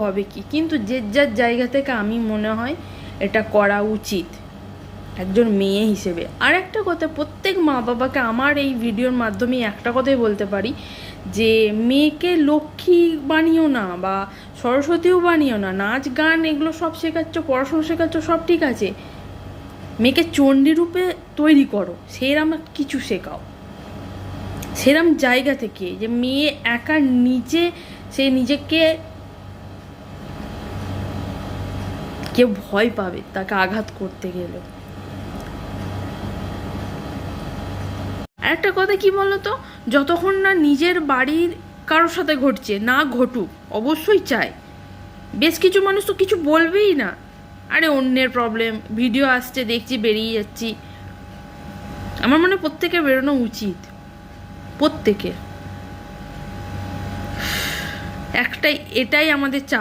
হবে কি, কিন্তু যে যার জায়গা থেকে আমি মনে হয় এটা করা উচিত একজন মেয়ে হিসেবে। আর একটা কথা, প্রত্যেক মা বাবাকে আমার এই ভিডিওর মাধ্যমে একটা কথাই বলতে পারি, যে মেয়েকে লক্ষ্মী বানিও না বা সরস্বতীও বানিও না, নাচ গান এগুলো সব শেখাচ্ছ, পড়াশোনা শেখাচ্ছ, সব ঠিক আছে, মেয়েকে চণ্ডী রূপে তৈরি করো, সেরম কিছু শেখাও, সেরম জায়গা থেকে যে মেয়ে একা নিজে সে নিজেকে, কেউ ভয় পাবে তাকে আঘাত করতে গেলে। আর একটা কথা কি বলতো, যতক্ষণ না নিজের বাড়ির কারোর সাথে ঘটছে, না ঘটুক, অবশ্যই চাই, বেশ কিছু মানুষ তো কিছু বলবেই না, আরে অন্যের প্রবলেম, ভিডিও আসছে দেখছি বেরিয়ে যাচ্ছি। আমার মনে হয় প্রত্যেকে বেরোনো উচিত, প্রত্যেকে, একটাই, এটাই আমাদের চাপ।